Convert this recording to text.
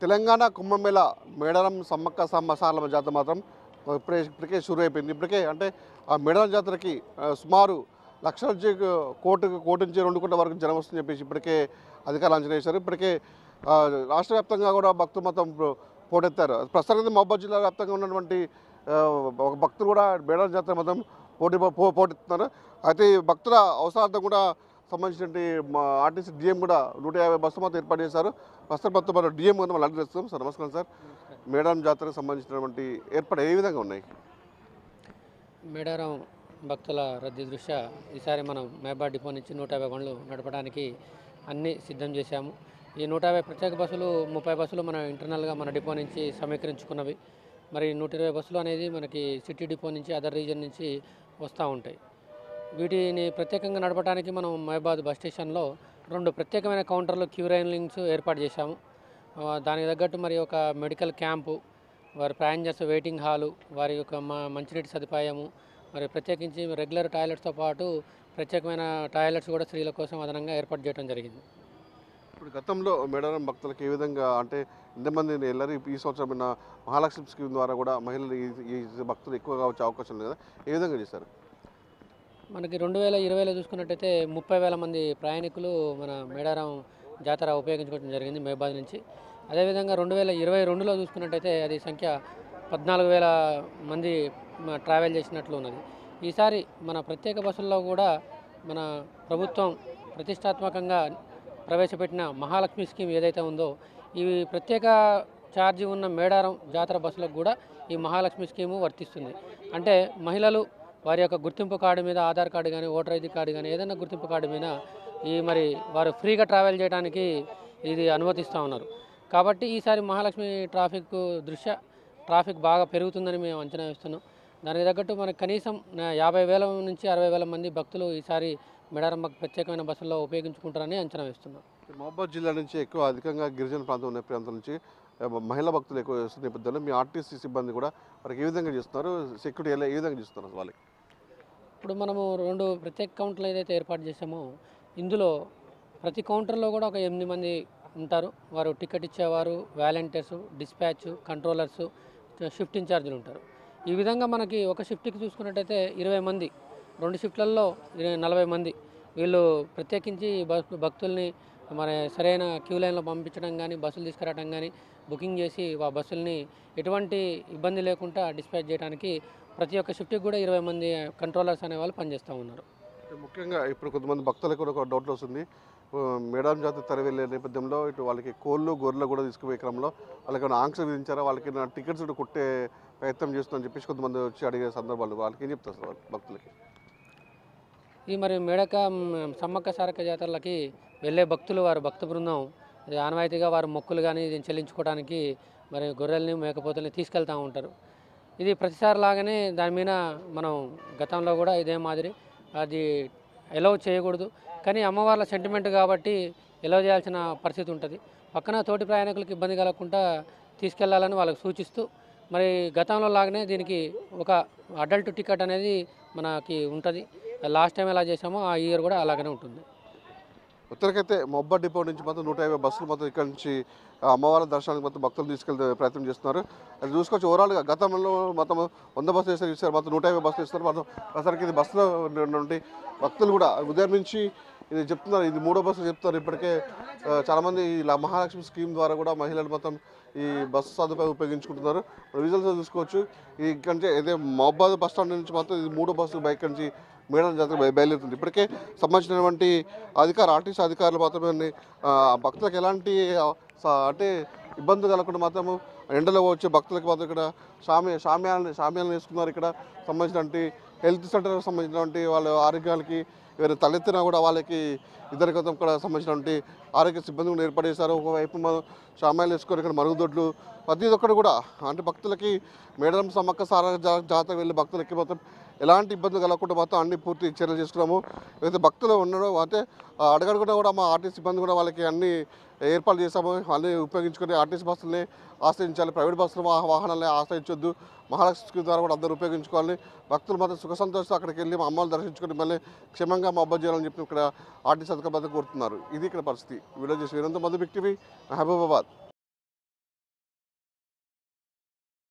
తెలంగాణ కుంభమేళ మేడారం సమ్మక్క సారలమ్మ జాతర మాత్రం ఇప్పటికే షురు అయిపోయింది. ఇప్పటికే అంటే ఆ మేడారం జాతరకి సుమారు లక్షల నుంచి కోటి నుంచి 2 కోట్ల వరకు జనం వస్తుందని చెప్పేసి ఇప్పటికే అధికారులు అంచనా వేశారు. ఇప్పటికే రాష్ట్ర వ్యాప్తంగా కూడా భక్తులు మొత్తం పోటెత్తారు. ప్రస్తుతం మహబూబ్ జిల్లా వ్యాప్తంగా ఉన్నటువంటి ఒక భక్తులు కూడా మేడారం జాతర మొత్తం పోటెత్తున్నారు. అయితే ఈ భక్తుల అవసరార్థం కూడా సంబంధించినటువంటి ఆర్టీసీ డిఎం కూడా 150 బస్సులు మొత్తం ఏర్పాటు చేశారు. ప్రస్తుతం మొత్తం మన డిఎం కూడా వాళ్ళు అడ్రస్ సార్. నమస్కారం సార్. మేడారం జాతరకు సంబంధించినటువంటి ఏర్పాటు ఏ విధంగా ఉన్నాయి? మేడారం భక్తుల రద్దీ దృష్ట్యా ఈసారి మనం మేబార్ డిపో నుంచి 150 బండ్లు నడపడానికి అన్నీ సిద్ధం చేశాము. ఈ 150 ప్రత్యేక బస్సులు 30 బస్సులు మన ఇంటర్నల్గా మన డిపో నుంచి సమీకరించుకున్నవి. మరి 120 బస్సులు అనేది మనకి సిటీ డిపో నుంచి అదర్ రీజన్ నుంచి వస్తూ ఉంటాయి. వీటిని ప్రత్యేకంగా నడపడానికి మనం మహబాద్ బస్ స్టేషన్లో 2 ప్రత్యేకమైన కౌంటర్లు క్యూ లైన్స్ ఏర్పాటు చేశాము. దానికి తగ్గట్టు మరి ఒక మెడికల్ క్యాంపు, వారి ప్యాసింజర్స్ వెయిటింగ్ హాలు, వారి యొక్క మంచినీటి సదుపాయము, మరి ప్రత్యేకించి రెగ్యులర్ టాయిలెట్స్తో పాటు ప్రత్యేకమైన టాయిలెట్స్ కూడా స్త్రీల కోసం అదనంగా ఏర్పాటు చేయడం జరిగింది. ఇప్పుడు గతంలో మేడారం భక్తులకు ఏ విధంగా అంటే ఎంతమంది వెళ్ళారు? ఈ సంవత్సరం మహాలక్ష్మి స్కీమ్ ద్వారా కూడా మహిళలు ఈ భక్తులు ఎక్కువగా వచ్చే అవకాశం ఉంది కదా, ఏ విధంగా చేశారు? మనకి 2020లో చూసుకున్నట్టయితే 30,000 మంది ప్రయాణికులు మన మేడారం జాతర ఉపయోగించుకోవడం జరిగింది మహబాద్ నుంచి. అదేవిధంగా 2022లో చూసుకున్నట్టయితే అది సంఖ్య 14,000 మంది ట్రావెల్ చేసినట్లు ఉన్నది. ఈసారి మన ప్రత్యేక బస్సుల్లో కూడా మన ప్రభుత్వం ప్రతిష్టాత్మకంగా ప్రవేశపెట్టిన మహాలక్ష్మి స్కీమ్ ఏదైతే ఉందో, ఇవి ప్రత్యేక ఛార్జీ ఉన్న మేడారం జాతర బస్సులకు కూడా ఈ మహాలక్ష్మి స్కీము వర్తిస్తుంది. అంటే మహిళలు వారి యొక్క గుర్తింపు కార్డు మీద ఆధార్ కార్డు కానీ, ఓటర్ ఐడి కార్డు కానీ, ఏదైనా గుర్తింపు కార్డు మీద మరి వారు ఫ్రీగా ట్రావెల్ చేయడానికి ఇది అనుమతిస్తూ ఉన్నారు. కాబట్టి ఈసారి మహాలక్ష్మి దృష్ట్యా ట్రాఫిక్ బాగా పెరుగుతుందని మేము అంచనా వేస్తున్నాం. దానికి తగ్గట్టు మనకు కనీసం 50,000 నుంచి 60,000 మంది భక్తులు ఈసారి మేడారం ప్రత్యేకమైన బస్సుల్లో ఉపయోగించుకుంటారని అంచనా వేస్తున్నాం. మహబూబ్ జిల్లా నుంచి అధికంగా గిరిజన ప్రాంతం నుంచి మహిళా భక్తులు ఎక్కువ వస్తున్న నేపథ్యంలో మీ ఆర్టీసీ సిబ్బంది కూడా వారికి ఏ విధంగా చేస్తున్నారు? సెక్యూరిటీ ఏ విధంగా చేస్తున్నారు వాళ్ళకి? ఇప్పుడు మనము 2 ప్రత్యేక కౌంటర్లు ఏదైతే ఏర్పాటు చేసామో, ఇందులో ప్రతి కౌంటర్లో కూడా ఒక 8 మంది ఉంటారు. వారు టికెట్ ఇచ్చేవారు, వాలంటీర్స్, డిస్పాచ్, కంట్రోలర్స్, షిఫ్ట్ ఇన్ఛార్జీలు ఉంటారు. ఈ విధంగా మనకి ఒక షిఫ్ట్కి చూసుకున్నట్టయితే 20 మంది, 2 షిఫ్ట్లలో 40 మంది వీళ్ళు ప్రత్యేకించి భక్తుల్ని మరి సరైన క్యూ లైన్లో పంపించడం కానీ, బస్సులు తీసుకురావడం కానీ, బుకింగ్ చేసి ఆ బస్సుల్ని ఎటువంటి ఇబ్బంది లేకుండా డిస్పాచ్ చేయడానికి ప్రతి ఒక్క షిఫ్ట్కి కూడా 20 మంది కంట్రోలర్స్ అనేవాళ్ళు పనిచేస్తూ ఉన్నారు. ముఖ్యంగా ఇప్పుడు కొంతమంది భక్తులకు కూడా ఒక డౌట్ వస్తుంది. మేడారం జాతర తరలి వెళ్ళే నేపథ్యంలో ఇటు వాళ్ళకి కోళ్ళు గొర్రెలు కూడా తీసుకుపోయే క్రమంలో వాళ్ళకి ఏమైనా ఆంక్షలు విధించారా? వాళ్ళకి టికెట్స్ కుట్టే ప్రయత్నం చేస్తుందని చెప్పేసి కొంతమంది వచ్చి అడిగే సందర్భాలు వాళ్ళకి ఏం చెప్తారు సార్ భక్తులకి? ఈ మరి సమ్మక్క సారక్క జాతరలకి వెళ్ళే భక్తులు, వారి భక్త బృందం ఆనవాయితీగా వారి మొక్కులు కానీ చెల్లించుకోవడానికి మరి గొర్రెల్ని, మేకపోతుల్ని తీసుకెళ్తూ ఉంటారు. ఇది ప్రతిసారి లాగానే దాని మీద మనం గతంలో కూడా ఇదే మాదిరి అది ఎలవ్ చేయకూడదు, కానీ అమ్మవార్ల సెంటిమెంట్ కాబట్టి ఎలవ్ చేయాల్సిన పరిస్థితి ఉంటుంది. పక్కన తోటి ప్రయాణికులకు ఇబ్బంది కలగకుండా తీసుకెళ్లాలని వాళ్ళకి సూచిస్తూ మరి గతంలో లాగానే దీనికి ఒక అడల్ట్ టికెట్ అనేది మనకి ఉంటుంది. లాస్ట్ టైం ఎలా చేసామో ఆ ఇయర్ కూడా అలాగనే ఉంటుంది. ఉత్తరకైతే మహబాద్ డిపో నుంచి మొత్తం 150 బస్సులు మొత్తం ఇక్కడ నుంచి అమ్మవారి దర్శనానికి మొత్తం భక్తులు తీసుకెళ్తే ప్రయత్నం చేస్తున్నారు. అది చూసుకోవచ్చు. ఓవరాల్గా గతంలో మొత్తం 100 బస్సులు ఇస్తారు, మొత్తం 150 బస్సులు ఇస్తారు. మొత్తం ప్రస్తుతానికి ఇది బస్సులో నుండి భక్తులు కూడా ఉదయం నుంచి ఇది చెప్తున్నారు. ఇది 3వ బస్సు చెప్తున్నారు. ఇప్పటికే చాలామంది ఇలా మహాలక్ష్మి స్కీమ్ ద్వారా కూడా మహిళలు మొత్తం ఈ బస్సు సదుపాయం ఉపయోగించుకుంటున్నారు. విజువల్స్ చూసుకోవచ్చు. ఇక్కడ నుంచి అయితే మహబాద్ బస్ స్టాండ్ నుంచి మొత్తం ఇది 3వ బస్సు బైక్ నుంచి మేడారం జాతర బయలుదేరుతుంది. ఇప్పటికే సంబంధించినటువంటి ఆర్టీసీ అధికారులు మాత్రమే భక్తులకు ఎలాంటి అంటే ఇబ్బంది కలగకుండా మాత్రము ఎండలో వచ్చే భక్తులకు మాత్రం ఇక్కడ షామ్యాలను వేసుకున్నారు. ఇక్కడ సంబంధించినటువంటి హెల్త్ సెంటర్కి సంబంధించినటువంటి వాళ్ళ ఆరోగ్యాలకి ఎవరైనా తలెత్తినా కూడా వాళ్ళకి ఇద్దరి కోసం ఇక్కడ సంబంధించినటువంటి ఆరోగ్య సిబ్బంది కూడా ఏర్పాటు చేశారు. ఒకవైపు షామ్యాలు వేసుకొని ఇక్కడ మరుగుదొడ్లు ప్రతి ఒక్కరు కూడా అంటే భక్తులకి మేడారం సమ్మక్క సారక్క జాతర వెళ్ళే భక్తులకి మొత్తం ఎలాంటి ఇబ్బంది కలగకుండా మొత్తం అన్ని పూర్తి చర్యలు చేసుకున్నాము. ఏదైతే భక్తులు ఉన్నారో అంటే అడగకుండా కూడా మా ఆర్టీసీ సిబ్బంది కూడా వాళ్ళకి అన్ని ఏర్పాటు చేస్తాము. అన్నీ ఉపయోగించుకొని ఆర్టీసీ బస్సులని ఆశ్రయించాలి, ప్రైవేట్ బస్సులు వాహనాలని ఆశ్రయించొద్దు, మహాలక్ష్మి ద్వారా కూడా అందరూ ఉపయోగించుకోవాలి. భక్తులు మాత్రం సుఖ సంతోషంతో అక్కడికి వెళ్ళి మా అమ్మలు దర్శించుకొని మళ్ళీ క్షేమంగా మహబాద్ చేయాలని చెప్పి ఇక్కడ ఆర్టీసీ అధికారులు కోరుతున్నారు. ఇది ఇక్కడ పరిస్థితి. వీడియో చేసి వీరంతా మధు బిగ్ టీవీ, మహబూబాబాద్.